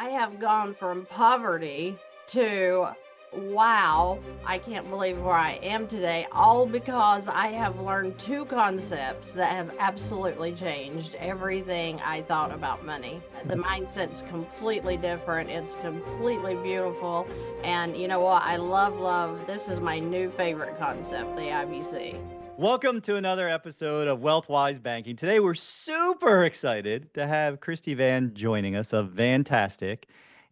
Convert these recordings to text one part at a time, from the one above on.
I have gone from poverty to wow, I can't believe where I am today, all because I have learned two concepts that have absolutely changed everything I thought about money. The mindset's completely different, it's completely beautiful, and you know what? I love. This is my new favorite concept, the IBC. Welcome to another episode of WealthWise Banking. Today, we're super excited to have Christy Vann joining us of Vantastic.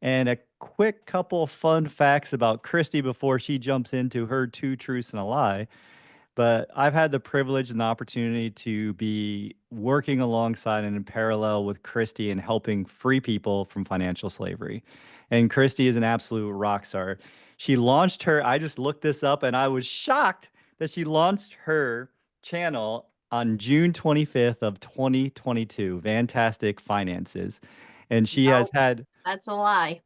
And a quick couple fun facts about Christy before she jumps into her two truths and a lie. But I've had the privilege and the opportunity to be working alongside and in parallel with Christy and helping free people from financial slavery. And Christy is an absolute rock star. She launched I just looked this up and I was shocked that she launched her channel on June 25th of 2022, Vantastic Finances. And she has No, had that's a lie.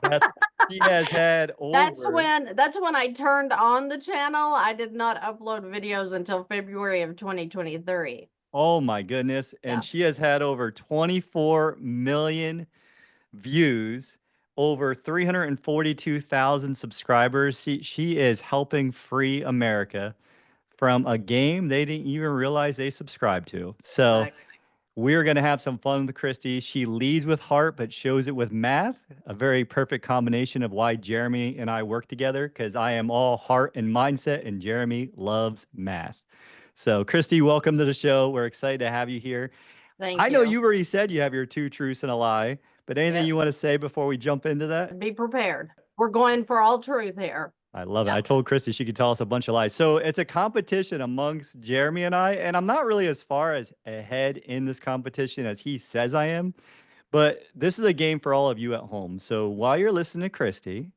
that she has had That's over when I turned on the channel. I did not upload videos until February of 2023. oh my goodness. And Yeah. she has had over 24 million views, over 342,000 subscribers. She is helping free America from a game they didn't even realize they subscribed to. So Exactly. we're going to have some fun with Christy. She leads with heart, but shows it with math, a very perfect combination of why Jeremy and I work together, because I am all heart and mindset, and Jeremy loves math. So, Christy, welcome to the show. We're excited to have you here. Thank I know you. you've already said you have your two truths and a lie, but anything you Yes. want to say before we jump into that? Be prepared. We're going for all truth here. I love it. Yeah. I told Christy she could tell us a bunch of lies. So it's a competition amongst Jeremy and I, and I'm not really as far as ahead in this competition as he says I am, but this is a game for all of you at home. So while you're listening to Christy,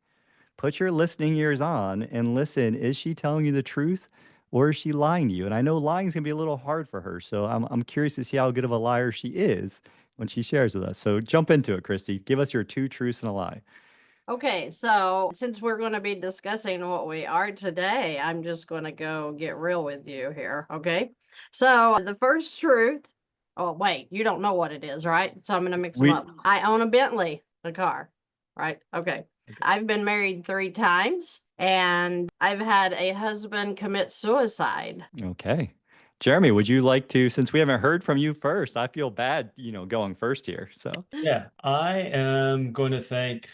put your listening ears on and listen. Is she telling you the truth or is she lying to you? And I know lying is going to be a little hard for her. So I'm curious to see how good of a liar she is when she shares with us. So jump into it, Christy. Give us your two truths and a lie. Okay, so since we're going to be discussing what we are today, I'm just going to go get real with you here. Okay. So the first truth. Oh, wait, you don't know what it is, right? So I'm going to mix them We up. I own a Bentley, a car, right? Okay. I've been married 3 times and I've had a husband commit suicide. Okay. Jeremy, would you like to, since we haven't heard from you first, I feel bad, going first here. So, Yeah, I am going to thank.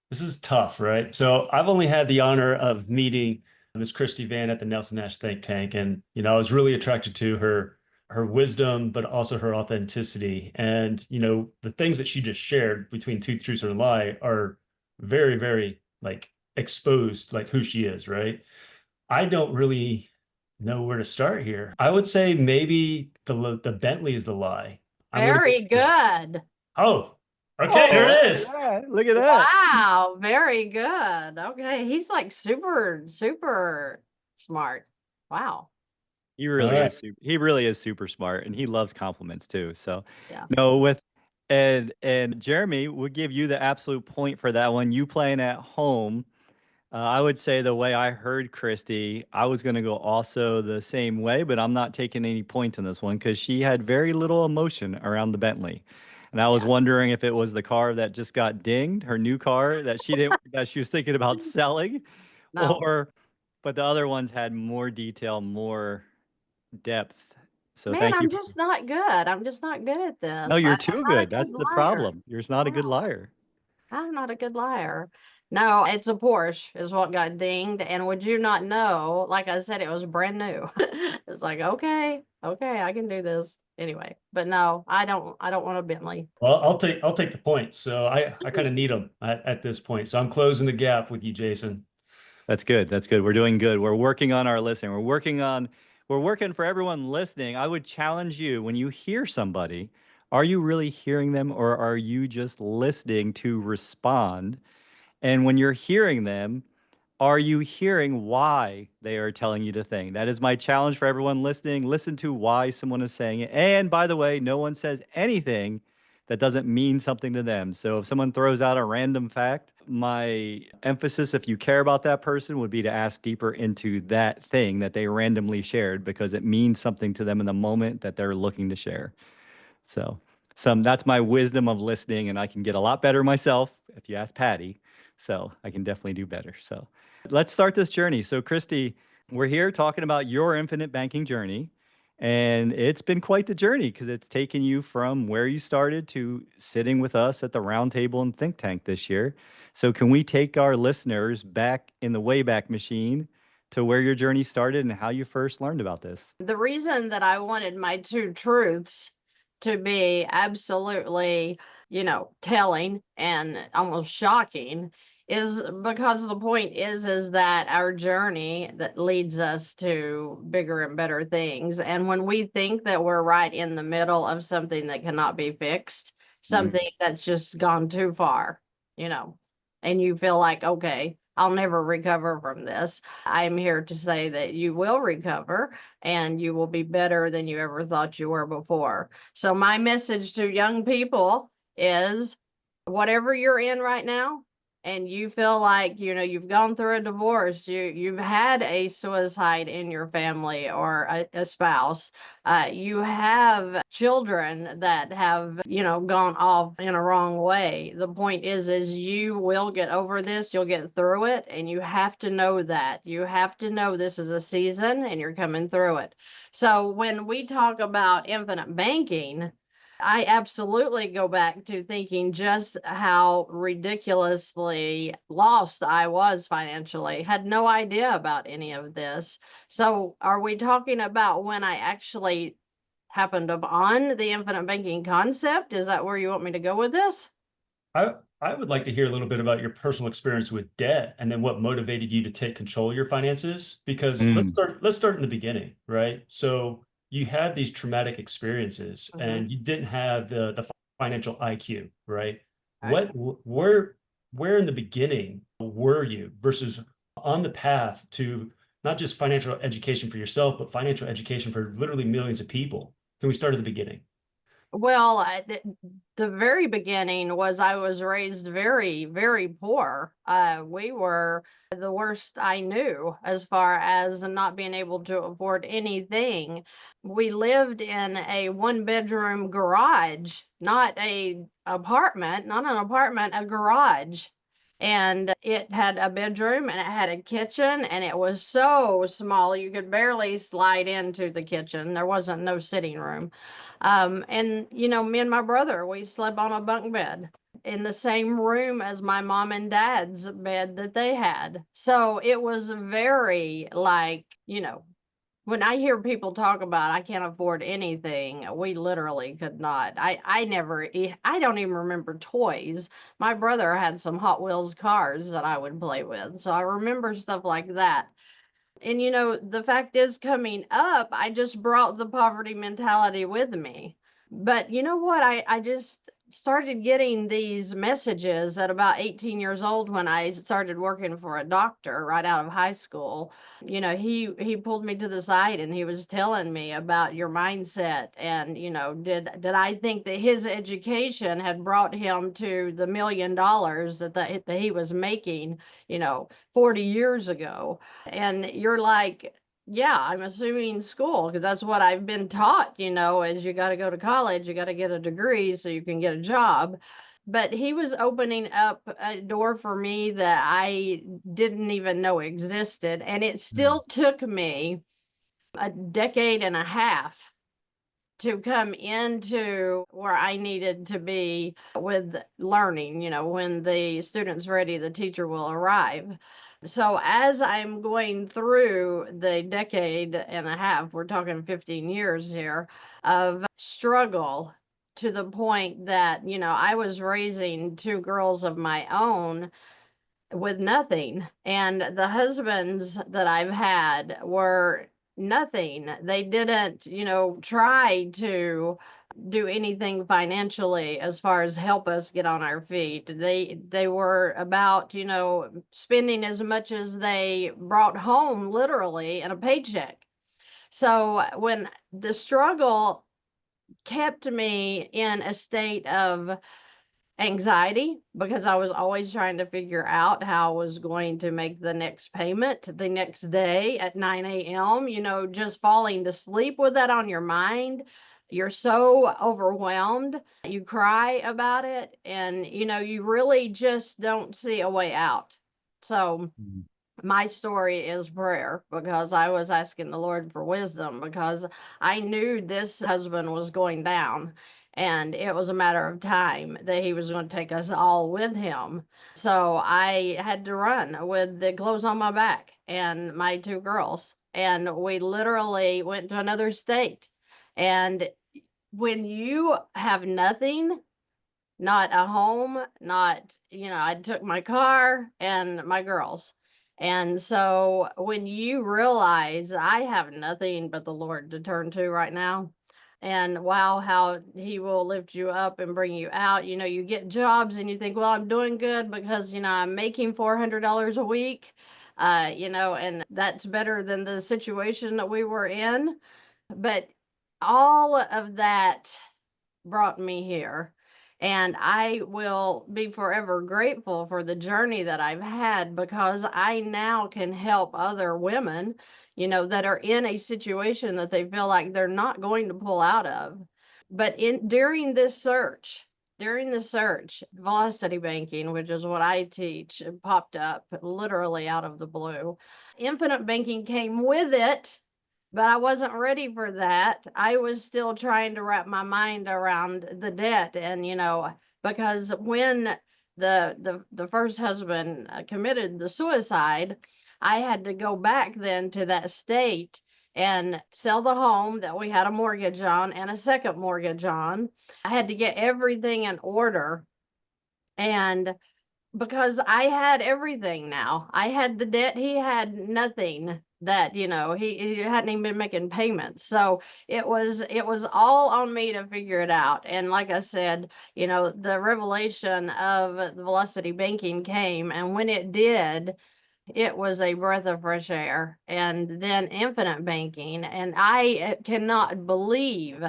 This is tough, right? So I've only had the honor of meeting Miss Christy Vann at the Nelson Nash think tank, and I was really attracted to her wisdom, but also her authenticity. And the things that she just shared between two truths and a lie are very, very like exposed, like who she is, right? I don't really know where to start here. I would say maybe the Bentley is the lie. I'm gonna go Very with that. good. Oh, okay, there oh, it look at is. that. Look at that. Wow, very good. Okay, he's like super smart. Wow. He All really right. is he really is super smart and he loves compliments too. So, Yeah. no, with and Jeremy would give you the absolute point for that one. You playing at home. I would say the way I heard Christy, I was going to go also the same way, but I'm not taking any points in this one because she had very little emotion around the Bentley. And I was Yeah. wondering if it was the car that just got dinged, her new car that she didn't that she was thinking about selling, No. or but the other ones had more detail, more depth. So Man, thank you I'm for just not good. I'm just not good at No, this. you're I'm too not a good. good That's the liar. problem. You're just not a good Wow. liar. I'm not a good liar. No, it's a Porsche is what got dinged. And would you not know, like I said, it was brand new. It's like, okay, I can do this anyway. But no, I don't want a Bentley. Well, I'll take the points. So I kind of need them at this point. So I'm closing the gap with you, Jason. That's good. That's good. We're doing good. We're working on our listening. We're working for everyone listening. I would challenge you when you hear somebody, are you really hearing them or are you just listening to respond? And when you're hearing them, are you hearing why they are telling you the thing? That is my challenge for everyone listening. Listen to why someone is saying it. And by the way, no one says anything that doesn't mean something to them. So if someone throws out a random fact, my emphasis, if you care about that person, would be to ask deeper into that thing that they randomly shared because it means something to them in the moment that they're looking to share. So that's my wisdom of listening, and I can get a lot better myself, if you ask Patty. So I can definitely do better. So let's start this journey. So Christy, we're here talking about your infinite banking journey. And it's been quite the journey because it's taken you from where you started to sitting with us at the round table and think tank this year. So can we take our listeners back in the Wayback Machine to where your journey started and how you first learned about this? The reason that I wanted my two truths to be absolutely, telling and almost shocking is because the point is that our journey that leads us to bigger and better things. And when we think that we're right in the middle of something that cannot be fixed, something that's just gone too far, you know, and you feel like, okay, I'll never recover from this. I'm here to say that you will recover and you will be better than you ever thought you were before. So my message to young people is whatever you're in right now, and you feel like, you've gone through a divorce, you've had a suicide in your family or a spouse, you have children that have, gone off in a wrong way. The point is you will get over this, you'll get through it, and you have to know that. You have to know this is a season and you're coming through it. So when we talk about infinite banking, I absolutely go back to thinking just how ridiculously lost I was financially. Had no idea about any of this. So, are we talking about when I actually happened upon the infinite banking concept? Is that where you want me to go with this? I would like to hear a little bit about your personal experience with debt and then what motivated you to take control of your finances. Because let's start in the beginning, right? So you had these traumatic experiences and you didn't have the financial IQ, right? Right. Where in the beginning were you versus on the path to not just financial education for yourself, but financial education for literally millions of people? Can we start at the beginning? Well, the very beginning was I was raised very, very poor. We were the worst I knew as far as not being able to afford anything. We lived in a one-bedroom garage, not an apartment, a garage. And it had a bedroom and it had a kitchen and it was so small you could barely slide into the kitchen. There wasn't no sitting room. And me and my brother, we slept on a bunk bed in the same room as my mom and dad's bed that they had. So it was very like, when I hear people talk about I can't afford anything, we literally could not. I don't even remember toys. My brother had some Hot Wheels cars that I would play with. So I remember stuff like that. And the fact is, coming up, I just brought the poverty mentality with me. But you know what? I just started getting these messages at about 18 years old when I started working for a doctor right out of high school. He pulled me to the side and he was telling me about your mindset and, did I think that his education had brought him to the $1 million that he was making, 40 years ago. And you're like, yeah, I'm assuming school, because that's what I've been taught, is you got to go to college, you got to get a degree so you can get a job. But he was opening up a door for me that I didn't even know existed. And it still took me a decade and a half to come into where I needed to be with learning. When the student's ready, the teacher will arrive. So as I'm going through the decade and a half, we're talking 15 years here of struggle, to the point that, I was raising two girls of my own with nothing. And the husbands that I've had were nothing. They didn't, try to do anything financially as far as help us get on our feet. They were about, spending as much as they brought home literally in a paycheck. So when the struggle kept me in a state of anxiety, because I was always trying to figure out how I was going to make the next payment the next day at 9 a.m., just falling to sleep with that on your mind. you're so overwhelmed, you cry about it, and you really just don't see a way out. So Mhm. my story is prayer, because I was asking the Lord for wisdom, because I knew this husband was going down, and it was a matter of time that he was going to take us all with him. So I had to run with the clothes on my back and my two girls, and we literally went to another state. And when you have nothing, not a home, not, I took my car and my girls. And so when you realize I have nothing but the Lord to turn to right now, and wow, how he will lift you up and bring you out. You get jobs and you think, well, I'm doing good because, I'm making $400 a week, and that's better than the situation that we were in. But all of that brought me here. And I will be forever grateful for the journey that I've had, because I now can help other women, that are in a situation that they feel like they're not going to pull out of. But during the search, velocity banking, which is what I teach, it popped up literally out of the blue. Infinite banking came with it, but I wasn't ready for that. I was still trying to wrap my mind around the debt, and because when the first husband committed the suicide, I had to go back then to that state and sell the home that we had a mortgage on and a second mortgage on. I had to get everything in order, and because I had everything now. I had the debt, he had nothing, that, he hadn't even been making payments. So it was all on me to figure it out. And like I said, the revelation of the velocity banking came, and when it did, it was a breath of fresh air. And then infinite banking, and I cannot believe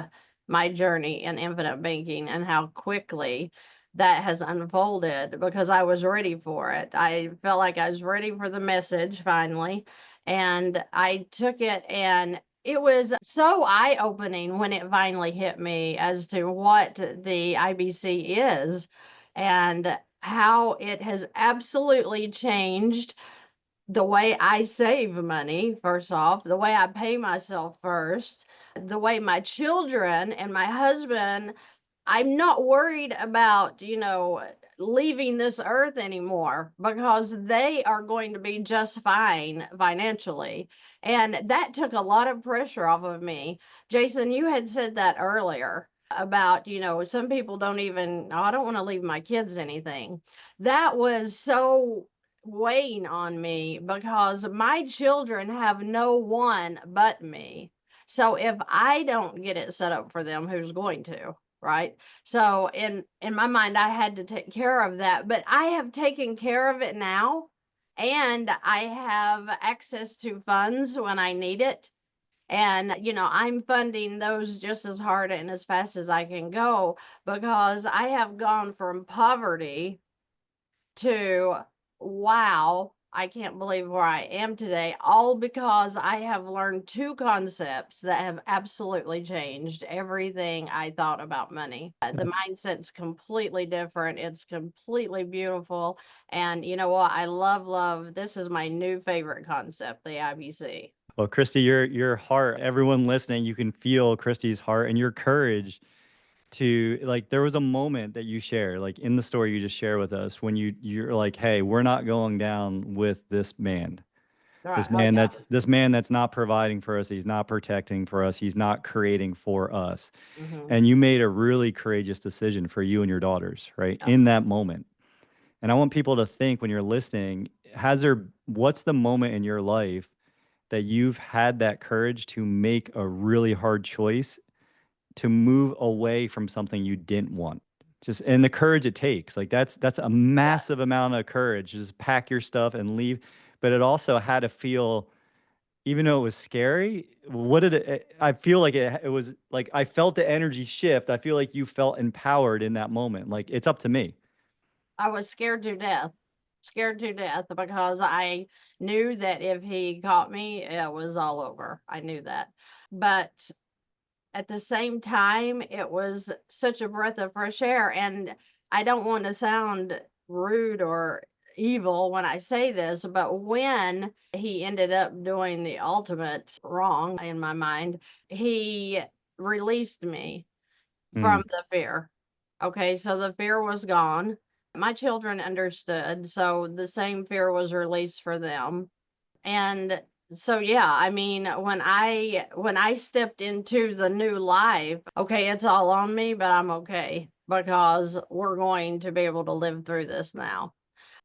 my journey in infinite banking and how quickly that has unfolded, because I was ready for it. I felt like I was ready for the message finally, and I took it, and it was so eye-opening when it finally hit me as to what the IBC is, and how it has absolutely changed the way I save money, first off, the way I pay myself first, the way my children and my husband, I'm not worried about, leaving this earth anymore, because they are going to be just fine financially. And that took a lot of pressure off of me. Jason, you had said that earlier about, some people don't even, oh, I don't want to leave my kids anything. That was so weighing on me, because my children have no one but me. So if I don't get it set up for them, who's going to? Right? So in my mind, I had to take care of that, but I have taken care of it now, and I have access to funds when I need it. And I'm funding those just as hard and as fast as I can go, because I have gone from poverty to wow, I can't believe where I am today, all because I have learned two concepts that have absolutely changed everything I thought about money. The mindset's completely different. It's completely beautiful. And you know what? I love, this is my new favorite concept, the IBC. Well, Christy, your heart, everyone listening, you can feel Christy's heart and your courage to, like, there was a moment that you share, like in the story you just share with us, when you're like, hey, we're not going down with this man. Right. Oh, yeah. This man that's not providing for us, he's not protecting for us, he's not creating for us. Mm-hmm. And you made a really courageous decision for you and your daughters, right? Yeah. In that moment. And I want people to think, when you're listening, what's the moment in your life that you've had that courage to make a really hard choice, to move away from something you didn't want? Just, and the courage it takes, like that's a massive amount of courage. Just pack your stuff and leave. But it also had to feel, even though it was scary, what did it, I feel like it was like, I felt the energy shift. I feel like you felt empowered in that moment. Like, it's up to me. I was scared to death, because I knew that if he caught me, it was all over. I knew that. But at the same time, it was such a breath of fresh air. And I don't want to sound rude or evil when I say this, but when he ended up doing the ultimate wrong in my mind, he released me Mm, from the fear. Okay, so the fear was gone. My children understood, so the same fear was released for them. And so yeah, I mean, when I stepped into the new life, okay, it's all on me, but I'm okay because we're going to be able to live through this now.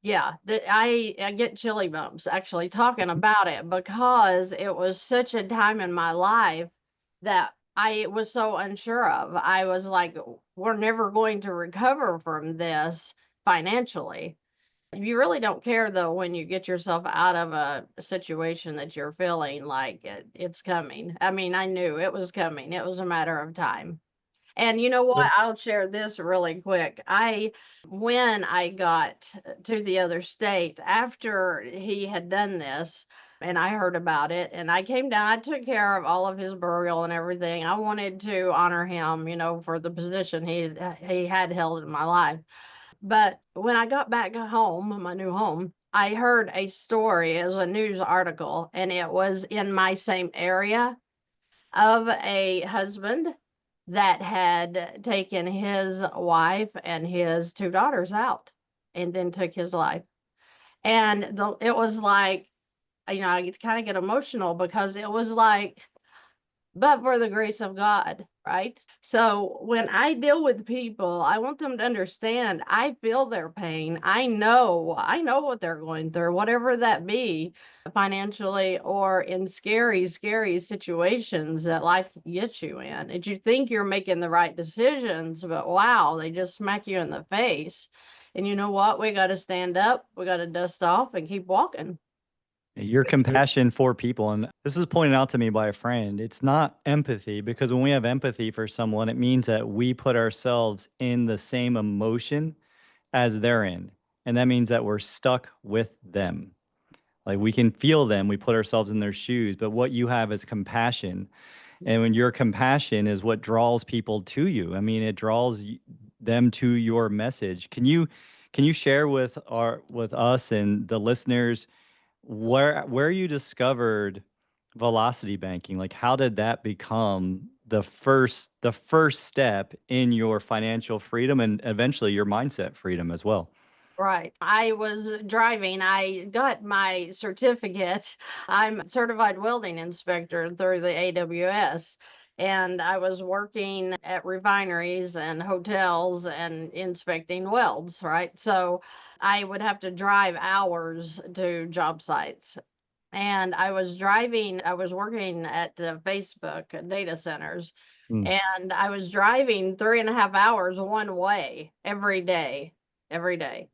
Yeah, I get chilly bumps actually talking about it because it was such a time in my life that I was so unsure of. I was like, we're never going to recover from this financially. You really don't care though when you get yourself out of a situation that you're feeling like it's coming. I mean, I knew it was coming. It was a matter of time. And you know Yeah. what? I'll share this really quick. When I got to the other state after he had done this, and I heard about it, and I came down, I took care of all of his burial and everything. I wanted to honor him, for the position he had held in my life. But when I got back home, my new home, I heard a story as a news article, and it was in my same area of a husband that had taken his wife and his two daughters out and then took his life. And it was like, I kind of get emotional because it was like, but for the grace of God, right? So when I deal with people, I want them to understand I feel their pain. I know what they're going through, whatever that be, financially or in scary, scary situations that life gets you in. And you think you're making the right decisions, but wow, they just smack you in the face. And you know what? We got to stand up, we got to dust off and keep walking. your compassion for people, and this was pointed out to me by a friend. It's not empathy, because when we have empathy for someone, it means that we put ourselves in the same emotion as they're in, and that means that we're stuck with them. Like, we can feel them, we put ourselves in their shoes, but what you have is compassion. And when your compassion is what draws people to you. I mean, it draws them to your message. Can you share with us and the listeners where you discovered velocity banking? Like, how did that become the first step in your financial freedom and eventually your mindset freedom as well? Right. I was driving. I got my certificate. I'm a certified welding inspector through the AWS. And I was working at refineries and hotels and inspecting welds, right? So I would have to drive hours to job sites. And I was working at Facebook data centers, Mm. and I was driving 3.5 hours one way every day.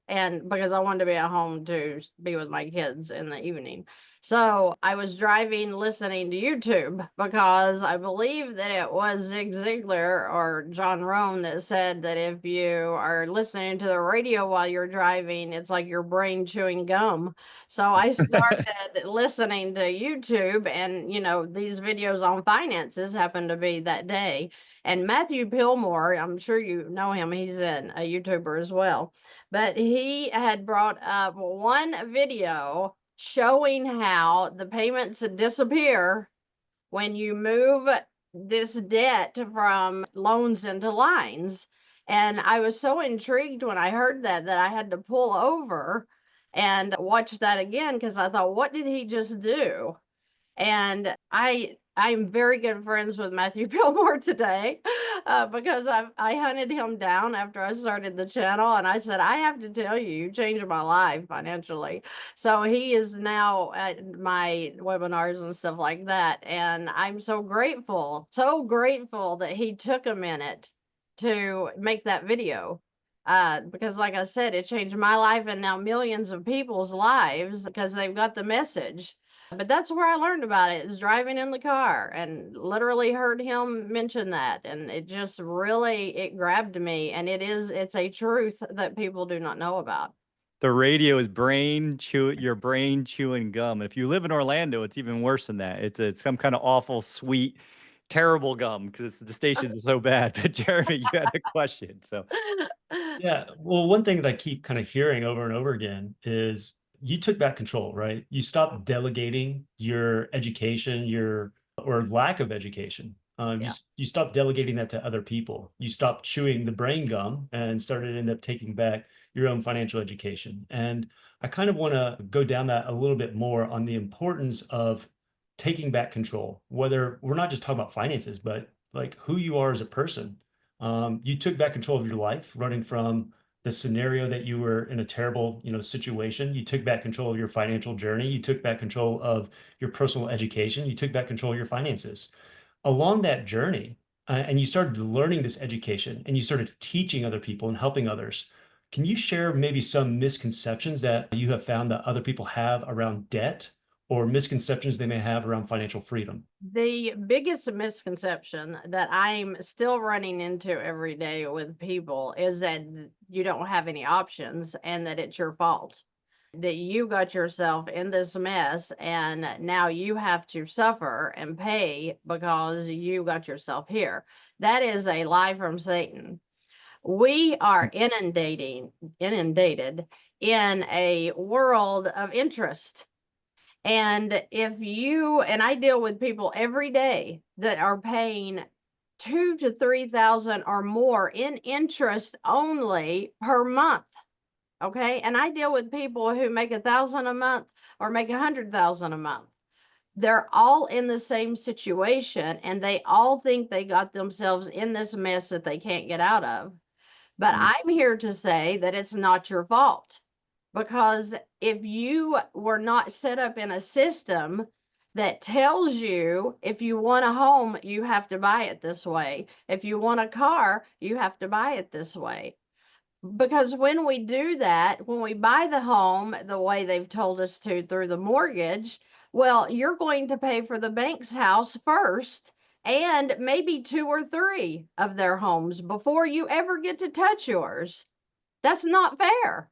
And because I wanted to be at home to be with my kids in the evening. So I was driving, listening to YouTube because I believe that it was Zig Ziglar or John Rohn that said that if you are listening to the radio while you're driving, it's like your brain chewing gum. So I started listening to YouTube, and these videos on finances happened to be that day. And Matthew Pillmore, I'm sure you know him, he's a YouTuber as well. But he had brought up one video showing how the payments disappear when you move this debt from loans into lines. And I was so intrigued when I heard that I had to pull over and watch that again because I thought, what did he just do? And I'm very good friends with Matthew Pillmore today, because I hunted him down after I started the channel, and I said, I have to tell you, you changed my life financially. So he is now at my webinars and stuff like that, and I'm so grateful that he took a minute to make that video. Because like I said, it changed my life and now millions of people's lives because they've got the message. But that's where I learned about it, is driving in the car and literally heard him mention that. And it just really, it grabbed me. And it's a truth that people do not know about. The radio is your brain chewing gum. If you live in Orlando, it's even worse than that. It's some kind of awful sweet terrible gum because the stations are so bad. But Jeremy, you had a question. So Yeah. Well, one thing that I keep kind of hearing over and over again is you took back control, right? You stopped delegating your education, your or lack of education. Yeah. You stopped delegating that to other people. You stopped chewing the brain gum and started end up taking back your own financial education. And I kind of want to go down that a little bit more on the importance of taking back control, whether we're not just talking about finances, but like who you are as a person. You took back control of your life, running from the scenario that you were in a terrible, situation. You took back control of your financial journey. You took back control of your personal education. You took back control of your finances. Along that journey, and you started learning this education and you started teaching other people and helping others. Can you share maybe some misconceptions that you have found that other people have around debt or misconceptions they may have around financial freedom? The biggest misconception that I'm still running into every day with people is that you don't have any options and that it's your fault. That you got yourself in this mess and now you have to suffer and pay because you got yourself here. That is a lie from Satan. We are inundated in a world of interest. And I deal with people every day that are paying 2 to 3,000 or more in interest only per month. Okay. And I deal with people who make 1,000 a month or make 100,000 a month. They're all in the same situation and they all think they got themselves in this mess that they can't get out of. But Mhm. I'm here to say that it's not your fault. Because if you were not set up in a system that tells you if you want a home, you have to buy it this way. If you want a car, you have to buy it this way. Because when we do that, when we buy the home the way they've told us to through the mortgage, well, you're going to pay for the bank's house first and maybe two or three of their homes before you ever get to touch yours. That's not fair.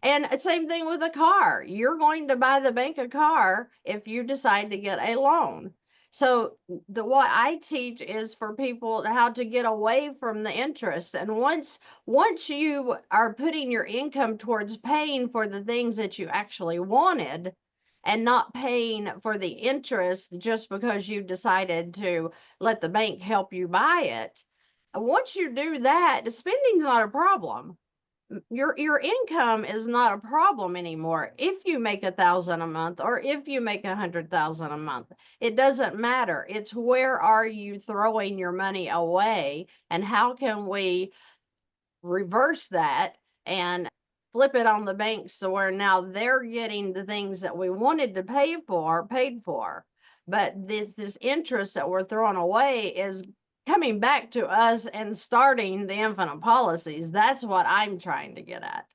And same thing with a car. You're going to buy the bank a car if you decide to get a loan. So what I teach is for people how to get away from the interest. And once you are putting your income towards paying for the things that you actually wanted and not paying for the interest just because you decided to let the bank help you buy it. Once you do that, spending's not a problem. Your income is not a problem anymore if you make 1,000 a month or if you make 100,000 a month. It doesn't matter. It's where are you throwing your money away and how can we reverse that and flip it on the banks so where now they're getting the things that we wanted to pay for paid for. But this interest that we're throwing away is coming back to us and starting the infinite policies. That's what I'm trying to get at.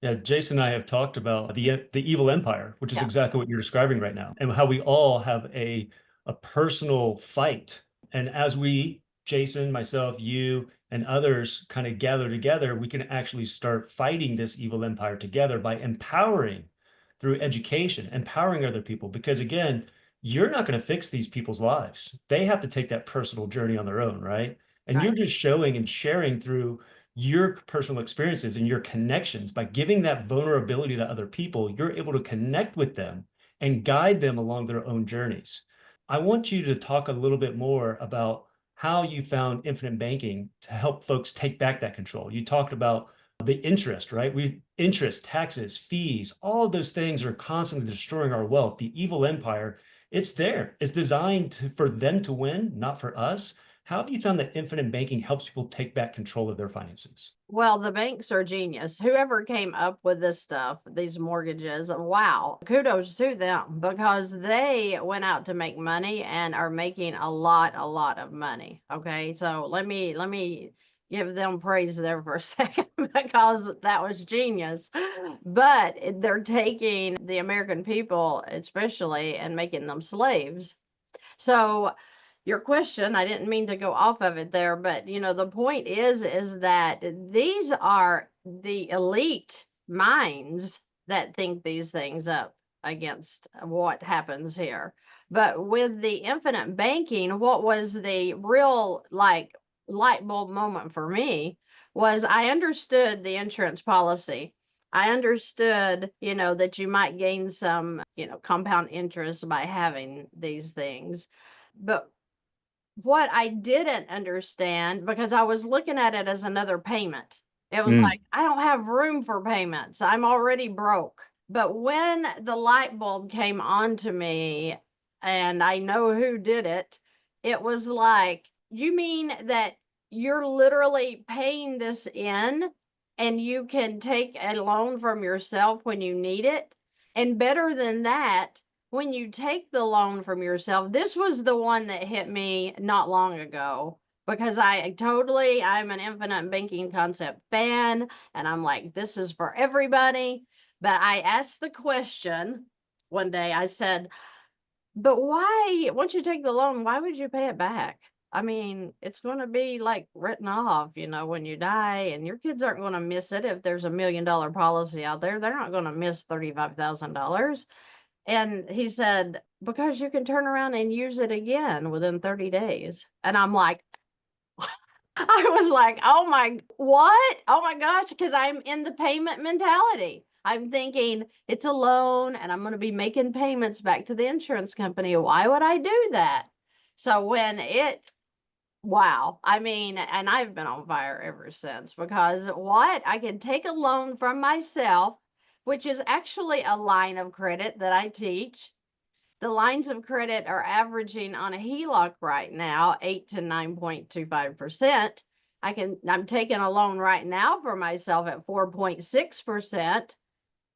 Yeah, Jason and I have talked about the evil empire, which is Yeah. exactly what you're describing right now, and how we all have a personal fight. And as we, Jason, myself, you, and others kind of gather together, we can actually start fighting this evil empire together by empowering through education, empowering other people. Because again, you're not going to fix these people's lives. They have to take that personal journey on their own, right? And Right. you're just showing and sharing through your personal experiences and your connections. By giving that vulnerability to other people, you're able to connect with them and guide them along their own journeys. I want you to talk a little bit more about how you found infinite banking to help folks take back that control. You talked about the interest, right? Interest, taxes, fees, all of those things are constantly destroying our wealth. The evil empire, it's there. It's designed for them to win, not for us. How have you found that infinite banking helps people take back control of their finances? Well, the banks are genius. Whoever came up with this stuff, these mortgages, wow, kudos to them because they went out to make money and are making a lot of money. Okay. So let me give them praise there for a second because that was genius. But they're taking the American people, especially, and making them slaves. So your question, I didn't mean to go off of it there, but the point is that these are the elite minds that think these things up. against what happens here. But with the infinite banking, what was the real like light bulb moment for me was I understood the insurance policy. I understood, that you might gain some, compound interest by having these things. But what I didn't understand, because I was looking at it as another payment. It was Mm. like, I don't have room for payments. I'm already broke. But when the light bulb came on to me, and I know who did it, it was like, you mean that you're literally paying this in and you can take a loan from yourself when you need it? And better than that, when you take the loan from yourself, this was the one that hit me not long ago because I'm an infinite banking concept fan and I'm like, this is for everybody. But I asked the question one day, I said, but why, once you take the loan, why would you pay it back? I mean, it's going to be like written off, when you die, and your kids aren't going to miss it. If there's $1 million policy out there, they're not going to miss $35,000. And he said, because you can turn around and use it again within 30 days. And I'm like, I was like, oh my, what? Oh my gosh, because I'm in the payment mentality. I'm thinking it's a loan and I'm going to be making payments back to the insurance company. Why would I do that? So wow. I mean, and I've been on fire ever since because what? I can take a loan from myself, which is actually a line of credit that I teach. The lines of credit are averaging on a HELOC right now 8 to 9.25%. I'm taking a loan right now for myself at 4.6%.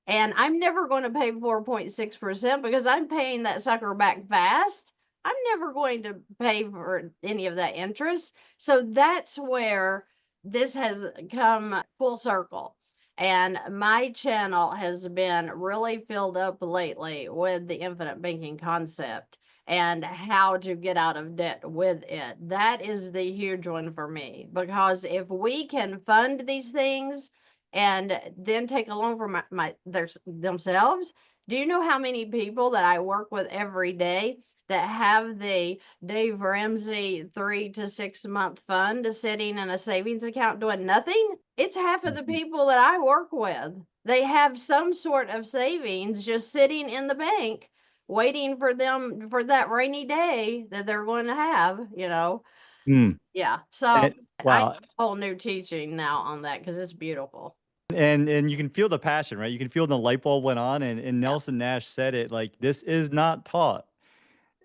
And I'm never going to pay 4.6% because I'm paying that sucker back fast. I'm never going to pay for any of that interest. So that's where this has come full circle. And my channel has been really filled up lately with the infinite banking concept and how to get out of debt with it. That is the huge one for me because if we can fund these things and then take a loan from themselves. Do you know how many people that I work with every day that have the Dave Ramsey 3 to 6 month fund sitting in a savings account doing nothing? It's half of the people that I work with. They have some sort of savings just sitting in the bank waiting for them for that rainy day that they're going to have. Mm. Yeah. So And, I have wow. a whole new teaching now on that because it's beautiful. And you can feel the passion, right? You can feel the light bulb went on, and Yeah. Nelson Nash said it like, this is not taught.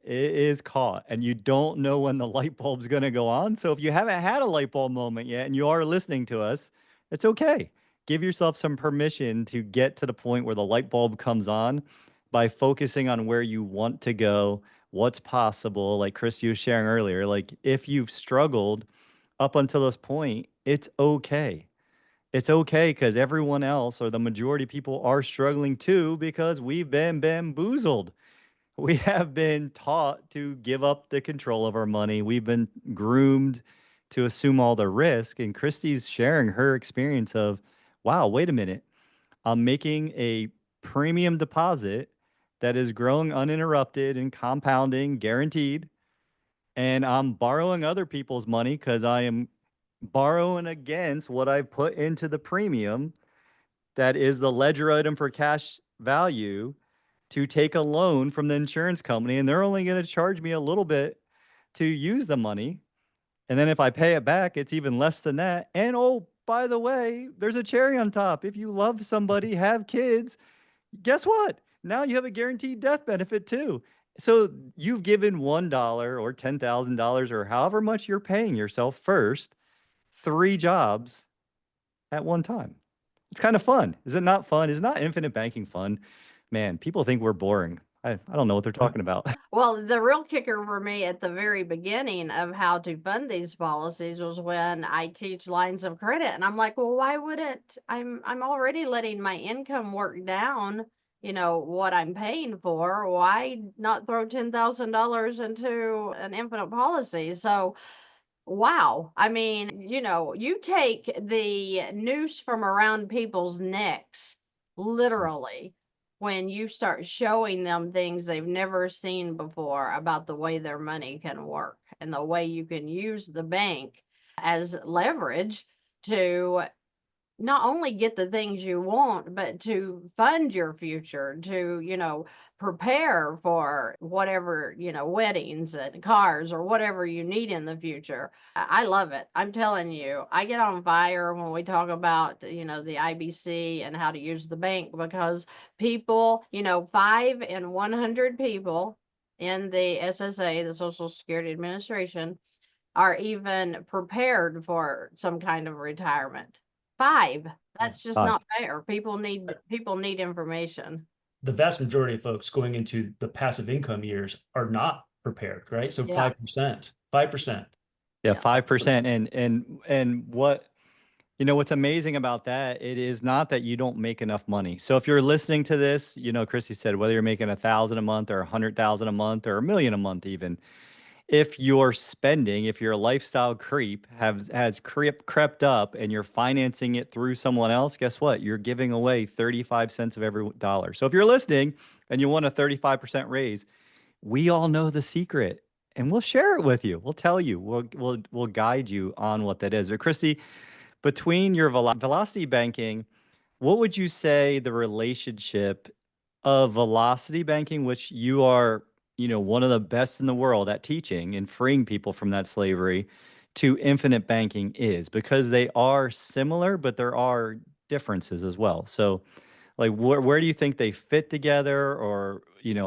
It is caught, and you don't know when the light bulb's going to go on. So if you haven't had a light bulb moment yet and you are listening to us, it's okay. Give yourself some permission to get to the point where the light bulb comes on by focusing on where you want to go, what's possible. Like Christy was sharing earlier, like if you've struggled up until this point, it's okay. It's okay because everyone else or the majority of people are struggling too because we've been bamboozled. We have been taught to give up the control of our money. We've been groomed to assume all the risk. And Christy's sharing her experience of, wow, wait a minute. I'm making a premium deposit that is growing uninterrupted and compounding, guaranteed. And I'm borrowing other people's money because I am borrowing against what I put into the premium that is the ledger item for cash value to take a loan from the insurance company, and they're only going to charge me a little bit to use the money. And then if I pay it back, it's even less than that. And oh, by the way, there's a cherry on top. If you love somebody, have kids, guess what? Now you have a guaranteed death benefit too. So you've given $1 or $10,000 or however much you're paying yourself first, 3 jobs at one time. It's kind of fun. Is it not fun? Is not infinite banking fun? Man, people think we're boring. I don't know what they're talking about. Well, the real kicker for me at the very beginning of how to fund these policies was when I teach lines of credit, and I'm like, well, why wouldn't I'm already letting my income work down, what I'm paying for. Why not throw $10,000 into an infinite policy? So, wow. I mean, you take the noose from around people's necks, literally, when you start showing them things they've never seen before about the way their money can work and the way you can use the bank as leverage to not only get the things you want, but to fund your future, to, prepare for whatever, weddings and cars or whatever you need in the future. I love it. I'm telling you, I get on fire when we talk about, the IBC and how to use the bank because people, 5 in 100 people in the SSA, the Social Security Administration, are even prepared for some kind of retirement. 5. That's just not fair. People need information. The vast majority of folks going into the passive income years are not prepared, right? So Yeah. 5%, 5%. Yeah, Yeah. 5%. And what's amazing about that, it is not that you don't make enough money. So if you're listening to this, Christy said, whether you're making 1,000 a month or 100,000 a month or 1 million a month even, if your spending, if your lifestyle creep has crept up and you're financing it through someone else, guess what? You're giving away 35 cents of every dollar. So if you're listening and you want a 35% raise, we all know the secret and we'll share it with you. We'll tell you. We'll guide you on what that is. But Christy, between your velocity banking, what would you say the relationship of velocity banking, which you are, one of the best in the world at teaching and freeing people from that slavery, to infinite banking is? Because they are similar, but there are differences as well. So, like, where do you think they fit together, or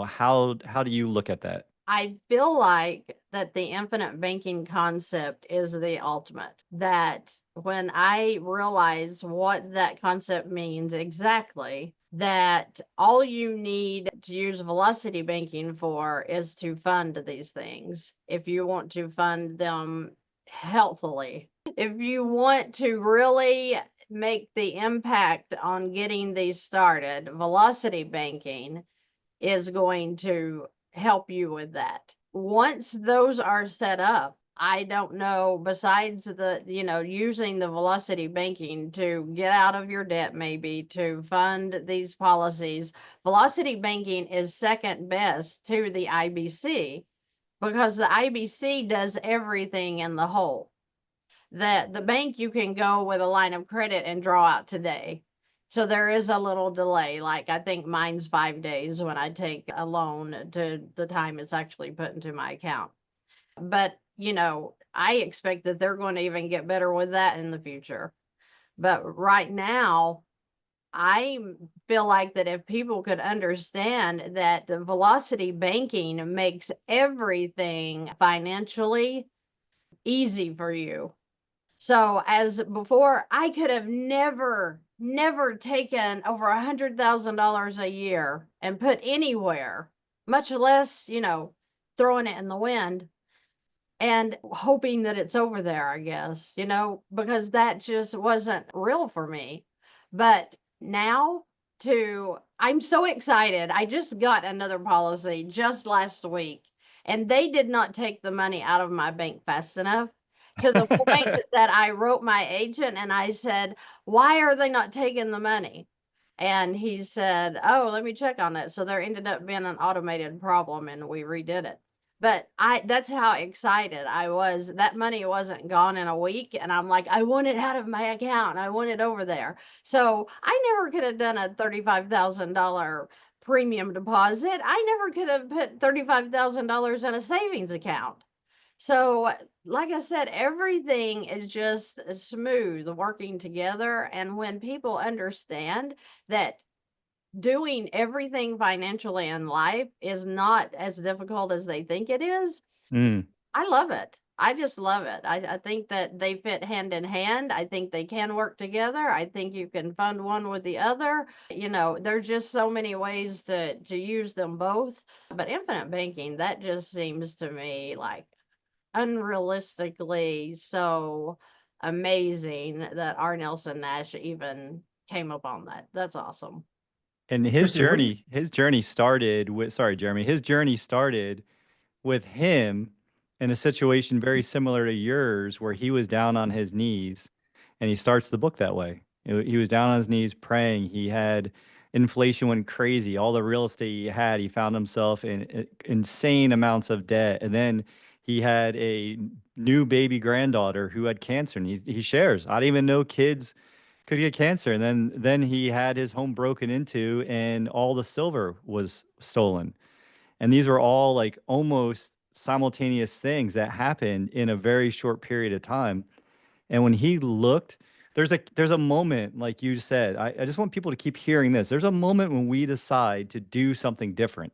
how do you look at that? I feel like that the infinite banking concept is the ultimate. That when I realize what that concept means exactly, that all you need to use velocity banking for is to fund these things. If you want to fund them healthily, if you want to really make the impact on getting these started, velocity banking is going to help you with that. Once those are set up, I don't know, besides the, using the velocity banking to get out of your debt, maybe to fund these policies, velocity banking is second best to the IBC because the IBC does everything in the whole. The bank, you can go with a line of credit and draw out today. So there is a little delay. Like I think mine's 5 days when I take a loan to the time it's actually put into my account. But, I expect that they're going to even get better with that in the future. But right now, I feel like that if people could understand that the velocity banking makes everything financially easy for you. So as before, I could have never taken over $100,000 a year and put anywhere, much less, throwing it in the wind and hoping that it's over there, I guess, because that just wasn't real for me. But now I'm so excited. I just got another policy just last week, and they did not take the money out of my bank fast enough to the point that I wrote my agent and I said, "Why are they not taking the money?" And he said, "Oh, let me check on that." So there ended up being an automated problem and we redid it. But that's how excited I was. That money wasn't gone in a week. And I'm like, I want it out of my account. I want it over there. So I never could have done a $35,000 premium deposit. I never could have put $35,000 in a savings account. So, like I said, everything is just smooth working together. And when people understand that doing everything financially in life is not as difficult as they think it is, Mm. I love it. I just love it. I think that they fit hand in hand. I think they can work together. I think you can fund one with the other. There's just so many ways to use them both. But infinite banking, that just seems to me like unrealistically so amazing that R. Nelson Nash even came up on that. That's awesome. And Christy, his journey started with, sorry, Jeremy, his journey started with him in a situation very similar to yours, where he was down on his knees, and he starts the book that way. He was down on his knees praying. He had, inflation went crazy. All the real estate he had, he found himself in insane amounts of debt. And then he had a new baby granddaughter who had cancer, and he shares, I didn't even know kids could get cancer. And then he had his home broken into, and all the silver was stolen. And these were all like almost simultaneous things that happened in a very short period of time. And when he looked, there's a moment, like you said, I just want people to keep hearing this. There's a moment when we decide to do something different.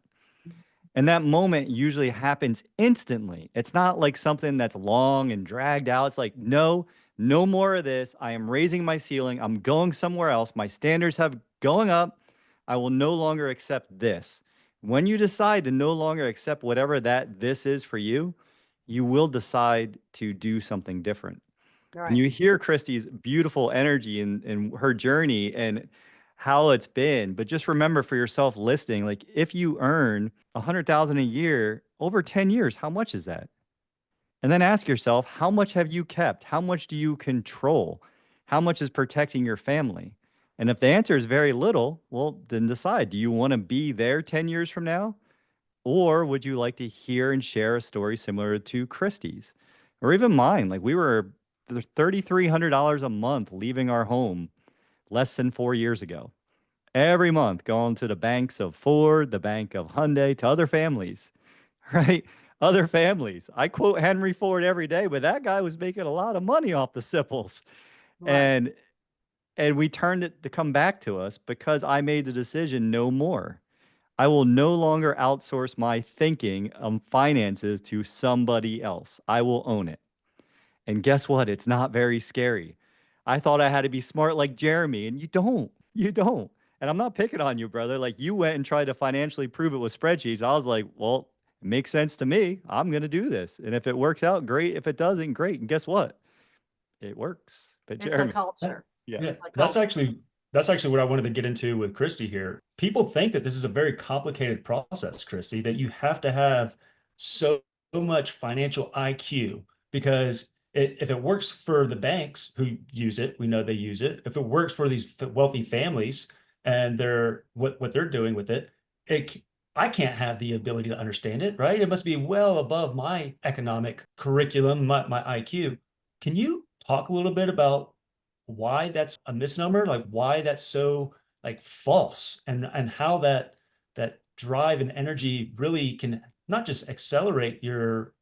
And that moment usually happens instantly. It's not like something that's long and dragged out. It's like, no, no more of this. I am raising my ceiling. I'm going somewhere else. My standards have going up. I will no longer accept this. When you decide to no longer accept whatever that this is for you, you will decide to do something different. And Right. you hear Christy's beautiful energy and her journey and how it's been. But just remember for yourself listening, like if you earn 100,000 a year over 10 years, how much is that? And then ask yourself, how much have you kept? How much do you control? How much is protecting your family? And if the answer is very little, well, then decide, do you want to be there 10 years from now? Or would you like to hear and share a story similar to Christie's or even mine? Like we were $3,300 a month leaving our home less than 4 years ago. Every month going to the banks of Ford, the bank of Hyundai, to other families, right? Other families. I quote Henry Ford every day, but that guy was making a lot of money off the Sipples. Right. And we turned it to come back to us because I made the decision no more. I will no longer outsource my thinking on finances to somebody else. I will own it. And guess what? It's not very scary. I thought I had to be smart like Jeremy, and you don't. You don't. And I'm not picking on you, brother. Like you went and tried to financially prove it with spreadsheets. I was like, well, it makes sense to me. I'm going to do this. And if it works out, great. If it doesn't, great. And guess what? It works. But It's a Jeremy, culture. yeah. Yeah, It's a that's culture. actually what I wanted to get into with Christy here. People think that this is a very complicated process, Christy, that you have to have so much financial IQ because if it works for the banks who use it, we know they use it. If it works for these wealthy families and they're what they're doing with it, I can't have the ability to understand it, right? It must be well above my economic curriculum, my IQ. Can you talk a little bit about why that's a misnomer, like why that's so like false and how that drive and energy really can not just accelerate your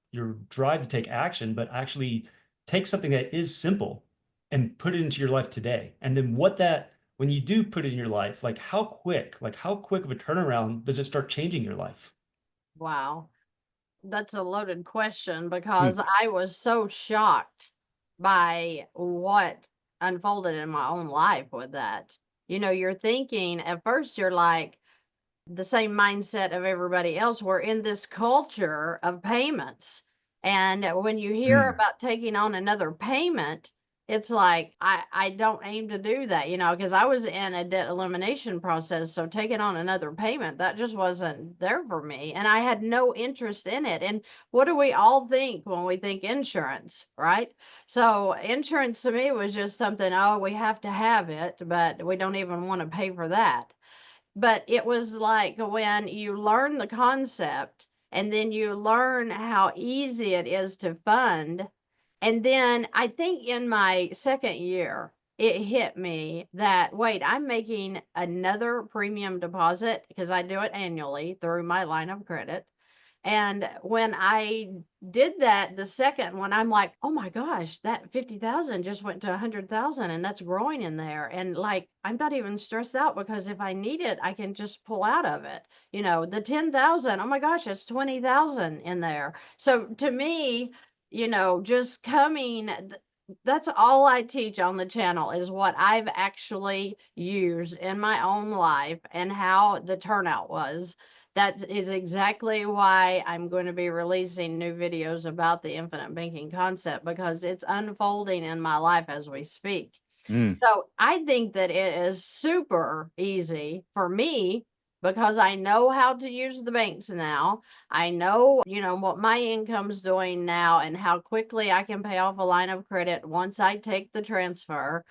drive to take action, but actually take something that is simple and put it into your life today. And then when you do put it in your life, like how quick of a turnaround does it start changing your life? Wow. That's a loaded question Hmm. because I was so shocked by what unfolded in my own life with that. You're thinking at first, you're like the same mindset of everybody else. We're in this culture of payments. And when you hear Hmm. about taking on another payment, it's like, I don't aim to do that, because I was in a debt elimination process. So taking on another payment, that just wasn't there for me. And I had no interest in it. And what do we all think when we think insurance, right? So insurance to me was just something, oh, we have to have it, but we don't even want to pay for that. But it was like when you learn the concept and then you learn how easy it is to fund. And then I think in my second year, it hit me that, wait, I'm making another premium deposit because I do it annually through my line of credit. And when I did that, the second one, I'm like, oh my gosh, that 50,000 just went to 100,000 and that's growing in there. And like, I'm not even stressed out because if I need it, I can just pull out of it. The 10,000, oh my gosh, it's 20,000 in there. So to me, just that's all I teach on the channel is what I've actually used in my own life and how the turnout was. That is exactly why I'm going to be releasing new videos about the infinite banking concept because it's unfolding in my life as we speak. Hmm. So I think that it is super easy for me because I know how to use the banks now. I know, what my income's doing now and how quickly I can pay off a line of credit once I take the transfer.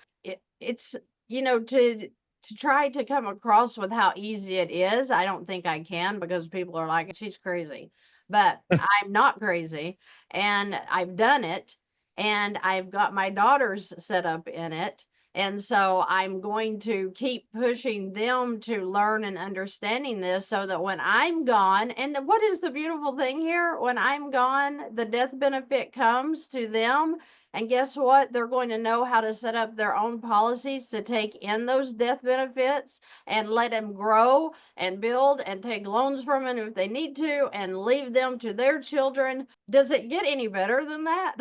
It's to to try to come across with how easy it is, I don't think I can, because people are like, she's crazy. But I'm not crazy, and I've done it, and I've got my daughters set up in it. And so I'm going to keep pushing them to learn and understanding this, so that when I'm gone, and what is the beautiful thing here? When I'm gone, the death benefit comes to them. And guess what? They're going to know how to set up their own policies to take in those death benefits and let them grow and build and take loans from them if they need to and leave them to their children. Does it get any better than that?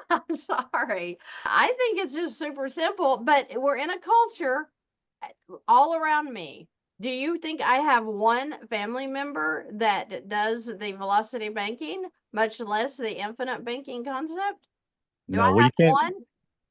I'm sorry. I think it's just super simple, but we're in a culture all around me. Do you think I have one family member that does the velocity banking, much less the infinite banking concept? Do I No, well, you have can't. one?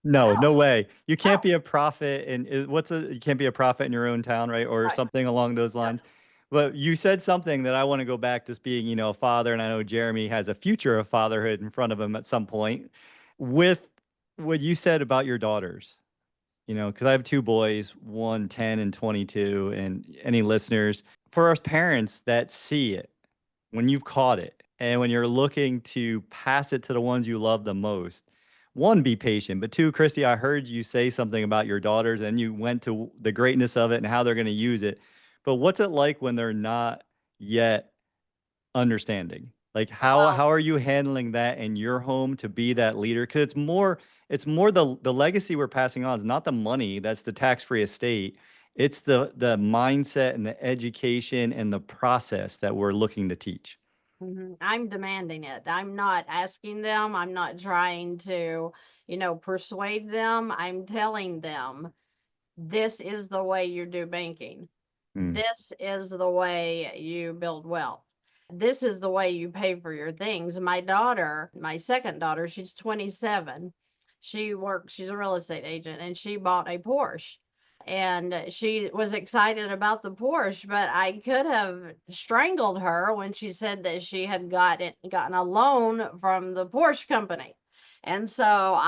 No, No, no way. You can't no. be a prophet you can't be a prophet in your own town, right? Or Right. something along those Yep. lines. But you said something that I want to go back to being, a father, and I know Jeremy has a future of fatherhood in front of him at some point. With what you said about your daughters, because I have two boys, one 10 and 22, and any listeners, for us parents that see it, when you've caught it and when you're looking to pass it to the ones you love the most, one, be patient. But two, Christy, I heard you say something about your daughters and you went to the greatness of it and how they're going to use it. But what's it like when they're not yet understanding? Like Well, how are you handling that in your home to be that leader? Because it's more the legacy we're passing on is not the money, that's the tax-free estate. It's the mindset and the education and the process that we're looking to teach. I'm demanding it. I'm not asking them. I'm not trying to, persuade them. I'm telling them, this is the way you do banking. Mm. This is the way you build wealth. This is the way you pay for your things. My daughter, my second daughter, she's 27. She's a real estate agent, and she bought a Porsche. And she was excited about the Porsche, but I could have strangled her when she said that she had gotten a loan from the Porsche company. And so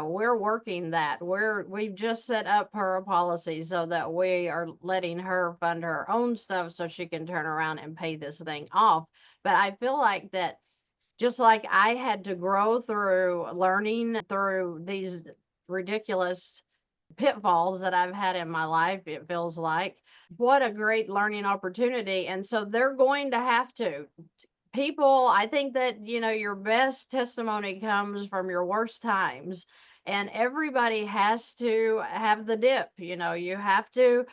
we're working that. We've just set up her a policy so that we are letting her fund her own stuff so she can turn around and pay this thing off. But I feel like that, just like I had to grow through learning through these ridiculous pitfalls that I've had in my life, it feels like. What a great learning opportunity. And so they're going to have to. People, I think that, your best testimony comes from your worst times. And everybody has to have the dip. You have to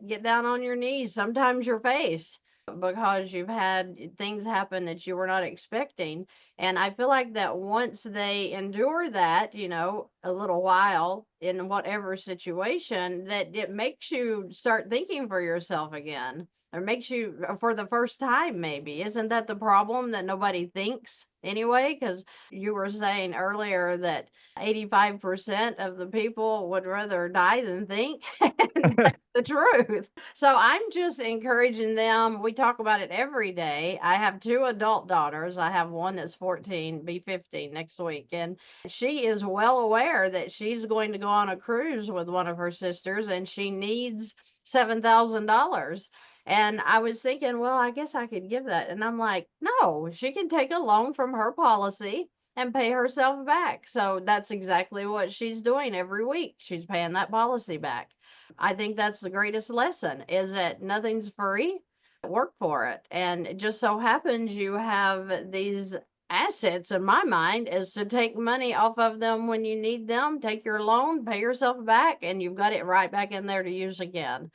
get down on your knees, sometimes your face, because you've had things happen that you were not expecting. And I feel like that once they endure that, a little while in whatever situation, that it makes you start thinking for yourself again, or makes you for the first time. Maybe isn't that the problem, that nobody thinks anyway? Because you were saying earlier that 85% of the people would rather die than think. And that's the truth. So I'm just encouraging them. We talk about it every day. I have two adult daughters. I have one that's 14, be 15 next week. And she is well aware that she's going to go on a cruise with one of her sisters, and she needs $7,000. And I was thinking, well, I guess I could give that. And I'm like, no, she can take a loan from her policy and pay herself back. So that's exactly what she's doing every week. She's paying that policy back. I think that's the greatest lesson, is that nothing's free. Work for it. And it just so happens you have these assets, in my mind, is to take money off of them when you need them, take your loan, pay yourself back, and you've got it right back in there to use again.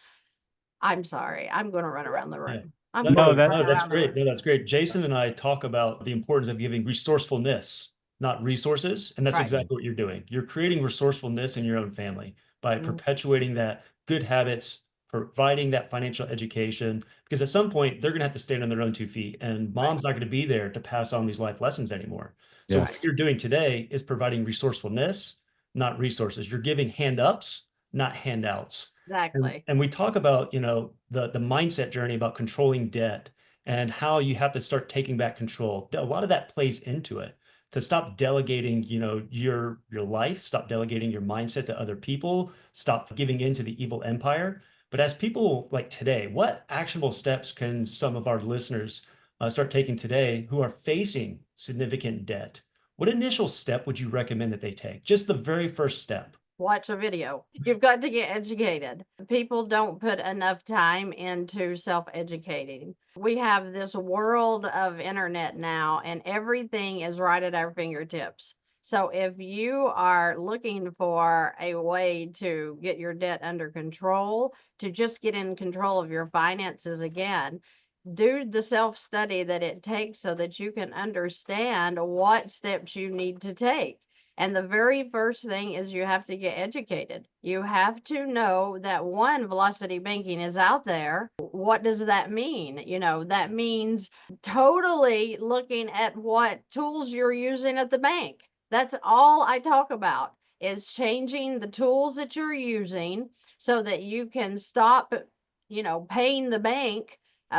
I'm sorry. I'm going to run around the Yeah. room. I'm No, going No, to no, that run no, that's around the great. room. No, that's great. Jason and I talk about the importance of giving resourcefulness, not resources. And that's Right. exactly what you're doing. You're creating resourcefulness in your own family by Mhm. perpetuating that good habits, providing that financial education, because at some point they're going to have to stand on their own 2 feet, and Right. mom's not going to be there to pass on these life lessons anymore. So what yes. you're doing today is providing resourcefulness, not resources. You're giving hand ups, not handouts. Exactly. And we talk about, the mindset journey about controlling debt and how you have to start taking back control. A lot of that plays into it. to stop delegating, your life, stop delegating your mindset to other people, stop giving in to the evil empire. But as people like today, what actionable steps can some of our listeners start taking today who are facing significant debt? What initial step would you recommend that they take? Just the very first step. Watch a video. You've got to get educated. People don't put enough time into self-educating. We have this world of internet now, and everything is right at our fingertips. So if you are looking for a way to get your debt under control, to just get in control of your finances again, do the self-study that it takes so that you can understand what steps you need to take. And the very first thing is you have to get educated. You have to know that one, velocity banking is out there. What does that mean? That means totally looking at what tools you're using at the bank. That's all I talk about, is changing the tools that you're using so that you can stop, paying the bank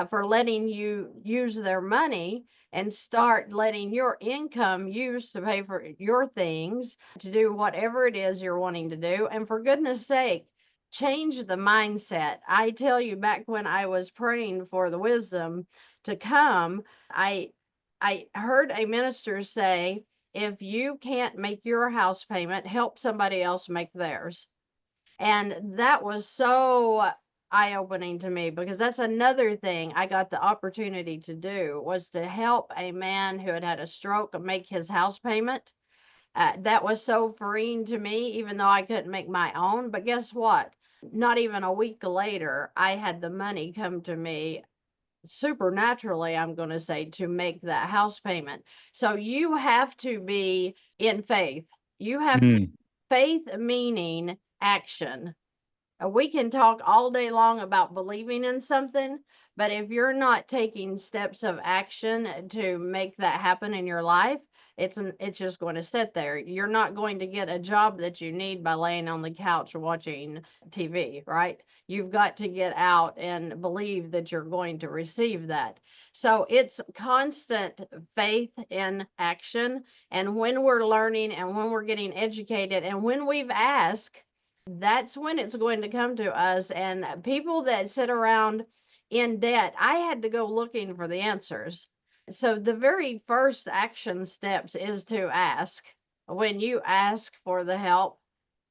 for letting you use their money and start letting your income use to pay for your things, to do whatever it is you're wanting to do. And for goodness sake, change the mindset. I tell you, back when I was praying for the wisdom to come, I heard a minister say, if you can't make your house payment, help somebody else make theirs. And that was so eye-opening to me, because that's another thing I got the opportunity to do, was to help a man who had had a stroke make his house payment. That was so freeing to me, even though I couldn't make my own. But guess what? Not even a week later, I had the money come to me supernaturally, I'm going to say, to make that house payment. So you have to be in faith. You have to, faith meaning action. We can talk all day long about believing in something, but if you're not taking steps of action to make that happen in your life, it's just going to sit there. You're not going to get a job that you need by laying on the couch watching TV, right? You've got to get out and believe that you're going to receive that. So it's constant faith in action. And when we're learning and when we're getting educated and when we've asked, that's when it's going to come to us. And people that sit around in debt, I had to go looking for the answers. So the very first action steps is to ask. When you ask for the help,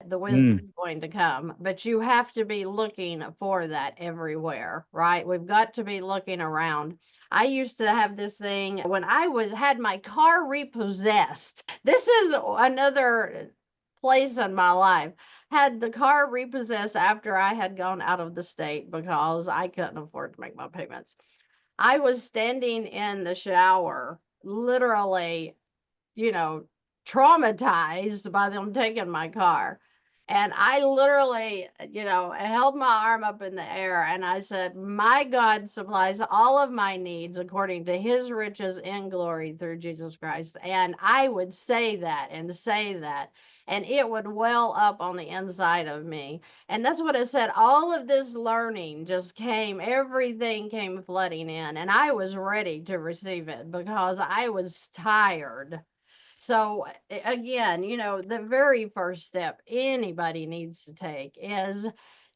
the wisdom is going to come, but you have to be looking for that everywhere, right? We've got to be looking around. I used to have this thing when I had my car repossessed. This is another place in my life. Had the car repossessed after I had gone out of the state because I couldn't afford to make my payments. I was standing in the shower, literally, traumatized by them taking my car. And I literally, held my arm up in the air and I said, my God supplies all of my needs according to his riches in glory through Jesus Christ. And I would say that and say that, and it would well up on the inside of me. And that's what I said. All of this learning just came, everything came flooding in, and I was ready to receive it because I was tired. So again, the very first step anybody needs to take is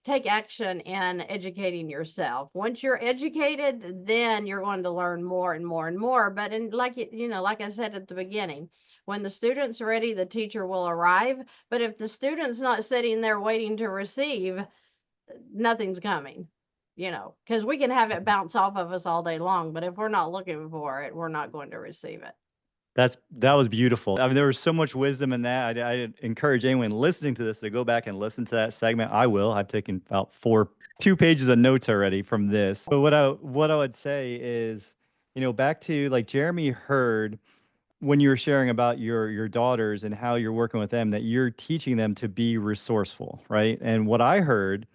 take action in educating yourself. Once you're educated, then you're going to learn more and more and more. But like I said at the beginning, when the student's ready, the teacher will arrive. But if the student's not sitting there waiting to receive, nothing's coming. Because we can have it bounce off of us all day long, but if we're not looking for it, we're not going to receive it. That was beautiful. I mean, there was so much wisdom in that. I encourage anyone listening to this to go back and listen to that segment. I will. I've taken about 2 pages of notes already from this. But what I would say is, back to like Jeremy heard when you were sharing about your daughters and how you're working with them, that you're teaching them to be resourceful, right? And what I heard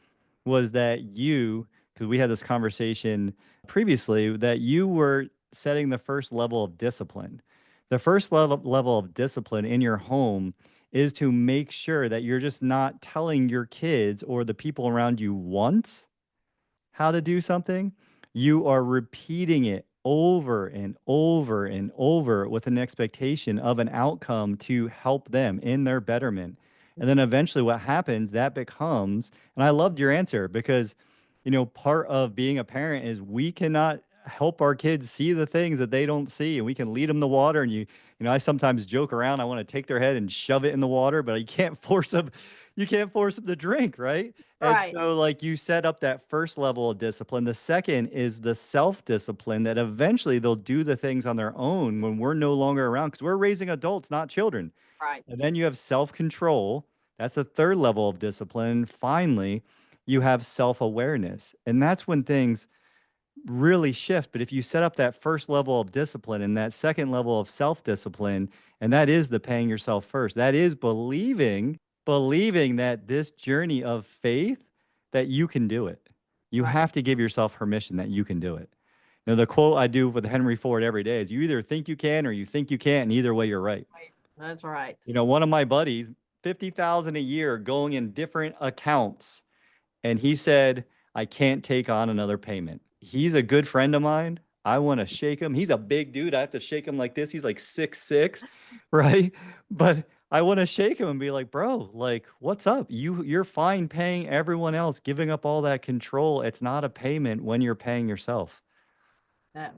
was that because we had this conversation previously, that you were setting the first level of discipline. The first level of discipline in your home is to make sure that you're just not telling your kids or the people around you once how to do something. You are repeating it over and over and over with an expectation of an outcome to help them in their betterment. And then eventually what happens, that becomes, and I loved your answer because, part of being a parent is we cannot help our kids see the things that they don't see, and we can lead them to water. And I sometimes joke around, I want to take their head and shove it in the water, but you can't force them to drink, right? And Right. so, like, you set up that first level of discipline. The second is the self-discipline that eventually they'll do the things on their own when we're no longer around because we're raising adults, not children. Right. And then you have self-control. That's a third level of discipline. Finally, you have self-awareness. And that's when things really shift. But if you set up that first level of discipline and that second level of self-discipline, and that is the paying yourself first, that is believing that this journey of faith, that you can do it. You Right. have to give yourself permission that you can do it. The quote I do with Henry Ford every day is, you either think you can or you think you can't, and either way you're right. That's right. One of my buddies, 50,000 a year going in different accounts, and he said, I can't take on another payment. He's a good friend of mine. I want to shake him. He's a big dude. I have to shake him like this. He's like 6'6", right? But I want to shake him and be like, bro, like, what's up? You're fine paying everyone else, giving up all that control. It's not a payment when you're paying yourself, Yeah,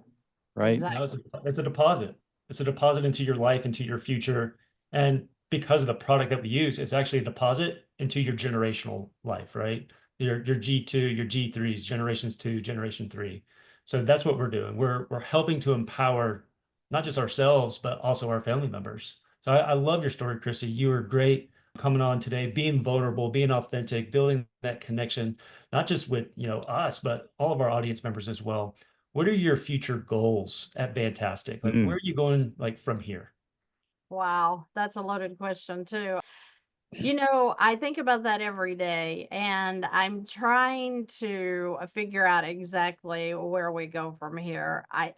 right? No, exactly. it's a deposit. It's a deposit into your life, into your future. And because of the product that we use, it's actually a deposit into your generational life, right? Your G2, your G3s, generations 2, generation 3. So that's what we're doing. We're helping to empower not just ourselves, but also our family members. So I love your story, Chrissy. You were great coming on today, being vulnerable, being authentic, building that connection, not just with, us, but all of our audience members as well. What are your future goals at Fantastic? Like, where Mm, are you going, like, from here? Wow, that's a loaded question too. I think about that every day, and I'm trying to figure out exactly where we go from here. I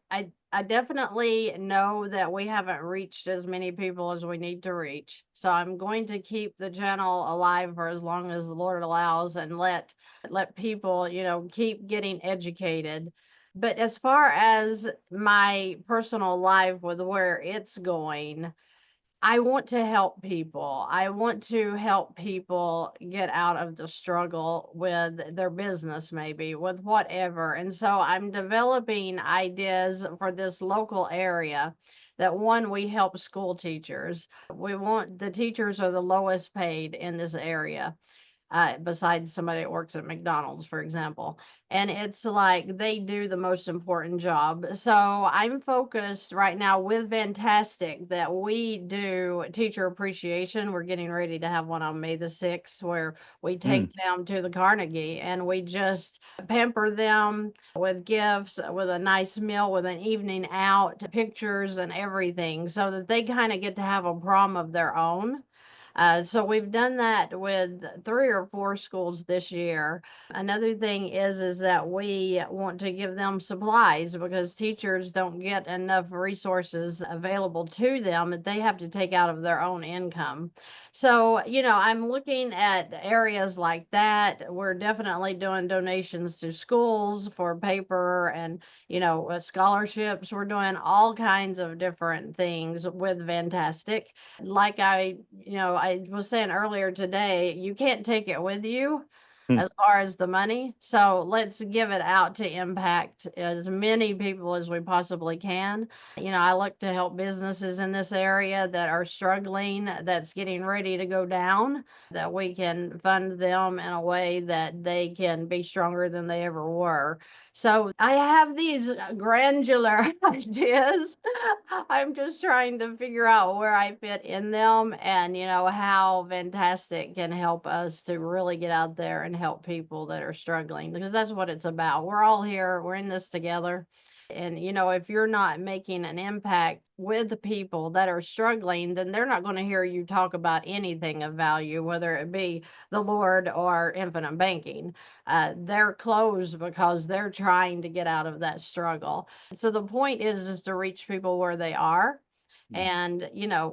definitely know that we haven't reached as many people as we need to reach. So I'm going to keep the channel alive for as long as the Lord allows and let people, keep getting educated. But as far as my personal life with where it's going, I want to help people. I want to help people get out of the struggle with their business, maybe with whatever. And so I'm developing ideas for this local area that one, we help school teachers. We want the teachers are the lowest paid in this area, besides somebody that works at McDonald's, for example. And it's like they do the most important job. So I'm focused right now with Fantastic that we do teacher appreciation. We're getting ready to have one on May the 6th where we mm, take them to the Carnegie and we just pamper them with gifts, with a nice meal, with an evening out, pictures and everything so that they kind of get to have a prom of their own. So we've done that with 3 or 4 schools this year. Another thing is that we want to give them supplies because teachers don't get enough resources available to them that they have to take out of their own income. So, I'm looking at areas like that. We're definitely doing donations to schools for paper and, scholarships. We're doing all kinds of different things with Fantastic. Like I was saying earlier today, you can't take it with you mm, as far as the money. So let's give it out to impact as many people as we possibly can. I look to help businesses in this area that are struggling, that's getting ready to go down, that we can fund them in a way that they can be stronger than they ever were. So I have these granular ideas. I'm just trying to figure out where I fit in them and, how Fantastic can help us to really get out there and help people that are struggling because that's what it's about. We're all here, we're in this together. And, if you're not making an impact with the people that are struggling, then they're not going to hear you talk about anything of value, whether it be the Lord or infinite banking. They're closed because they're trying to get out of that struggle. So the point is to reach people where they are. mm. And,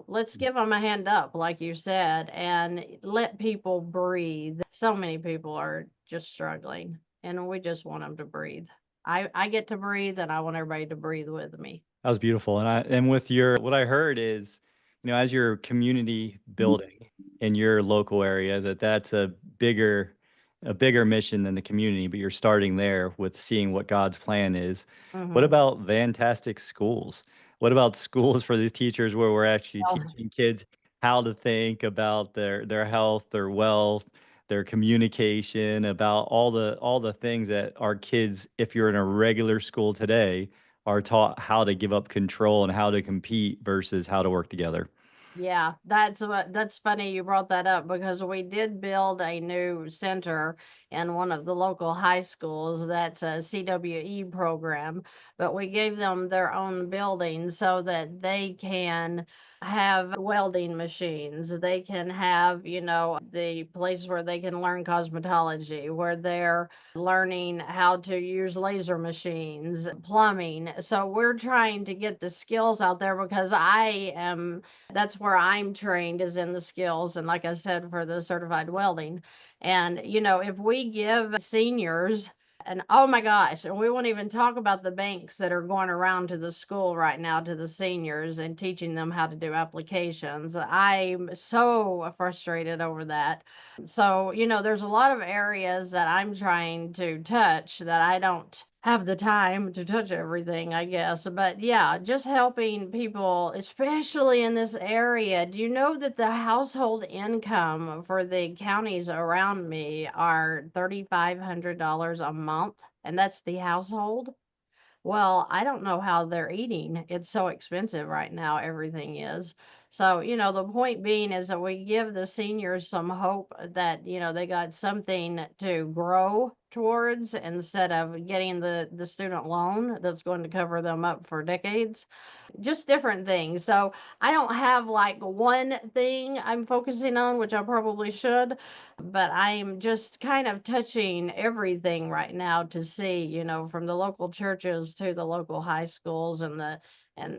let's give them a hand up, like you said, and let people breathe. So many people are just struggling, and we just want them to breathe. I get to breathe, and I want everybody to breathe with me. That was beautiful. And with your what I heard is, as your community building in your local area, that's a bigger mission than the community, but you're starting there with seeing what God's plan is. What Mhm. about fantastic schools? What about schools for these teachers where we're actually Oh, teaching kids how to think about their health, their wealth, their communication, about all the things that our kids, if you're in a regular school today, are taught how to give up control and how to compete versus how to work together. yeah, that's funny you brought that up because we did build a new center in one of the local high schools that's a CWE program, but we gave them their own building so that they can have welding machines. They can have, the place where they can learn cosmetology, where they're learning how to use laser machines, plumbing. So we're trying to get the skills out there because that's where I'm trained is in the skills. And like I said, for the certified welding. And, if we give seniors, and oh my gosh, and we won't even talk about the banks that are going around to the school right now to the seniors and teaching them how to do applications. I'm so frustrated over that. So, there's a lot of areas that I'm trying to touch that I don't have the time to touch everything, I guess. But yeah, just helping people, especially in this area. Do you know that the household income for the counties around me are $3,500 a month? And that's the household? Well, I don't know how they're eating. It's so expensive right now, everything is. So, the point being is that we give the seniors some hope that, they got something to grow towards instead of getting the student loan that's going to cover them up for decades, just different things. So I don't have like one thing I'm focusing on, which I probably should, but I'm just kind of touching everything right now to see, from the local churches to the local high schools and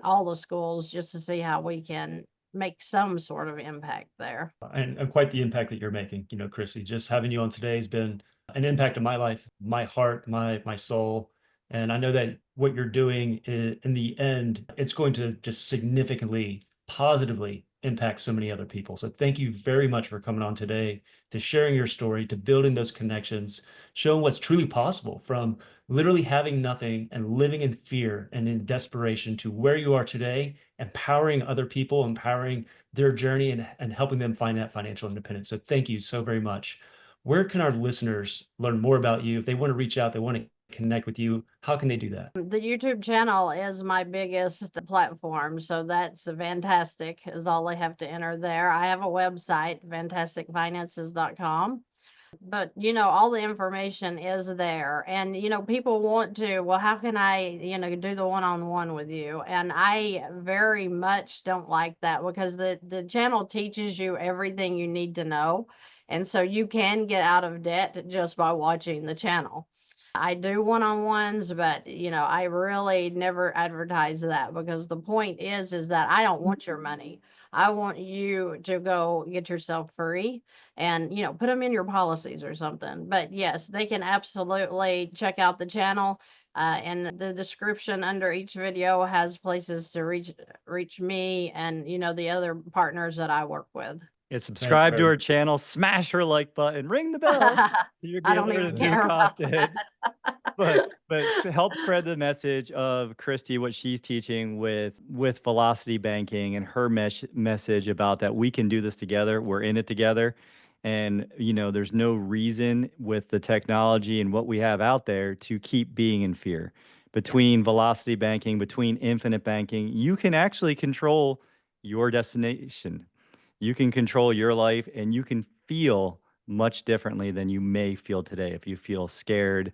all the schools, just to see how we can make some sort of impact there. And quite the impact that you're making, Christy. Just having you on today has been an impact in my life, my heart, my soul. And I know that what you're doing in the end, it's going to just significantly, positively impact so many other people. So thank you very much for coming on today, to sharing your story, to building those connections, showing what's truly possible from literally having nothing and living in fear and in desperation to where you are today, empowering other people, empowering their journey, and helping them find that financial independence. So thank you so very much. Where can our listeners learn more about you? If they want to reach out, they want to connect with you, how can they do that? The YouTube channel is my biggest platform, so that's fantastic, is all they have to enter there. I have a website, fantasticfinances.com. But all the information is there, and people want to, well, how can I do the one-on-one with you? And I very much don't like that because the channel teaches you everything you need to know, and so you can get out of debt just by watching the channel. I do one-on-ones, but I really never advertise that because the point is that I don't want your money. I want you to go get yourself free and put them in your policies or something. But yes, they can absolutely check out the channel. And the description under each video has places to reach me and the other partners that I work with. Yeah, Thank you subscribe to very our channel, smash her like button, ring the bell. I You'll get don't alerted even to new care about content. But help spread the message of Christy, what she's teaching with velocity banking, and her message about that we can do this together. We're in it together. And there's no reason with the technology and what we have out there to keep being in fear. Between velocity banking, between infinite banking, you can actually control your destination. You can control your life, and you can feel much differently than you may feel today. If you feel scared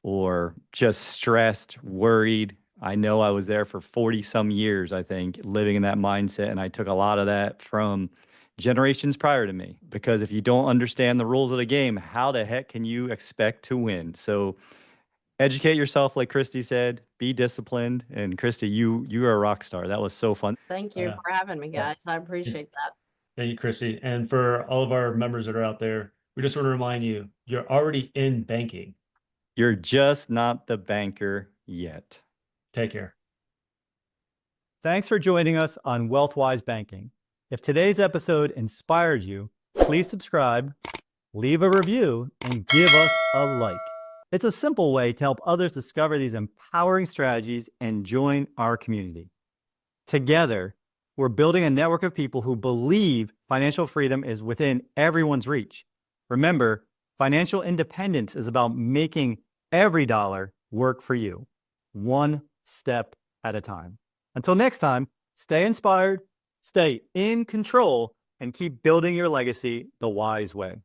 or just stressed, worried. I know I was there for 40 some years, I think, living in that mindset. And I took a lot of that from generations prior to me, because if you don't understand the rules of the game, how the heck can you expect to win? So educate yourself, like Christy said, be disciplined. And Christy, you are a rock star. That was so fun. Thank you for having me, Yeah. guys. I appreciate that. Thank you, Chrissy. And for all of our members that are out there, we just want to remind you, you're already in banking. You're just not the banker yet. Take care. Thanks for joining us on WealthWise Banking. If today's episode inspired you, please subscribe, leave a review, and give us a like. It's a simple way to help others discover these empowering strategies and join our community. Together, we're building a network of people who believe financial freedom is within everyone's reach. Remember, financial independence is about making every dollar work for you, one step at a time. Until next time, stay inspired, stay in control, and keep building your legacy the wise way.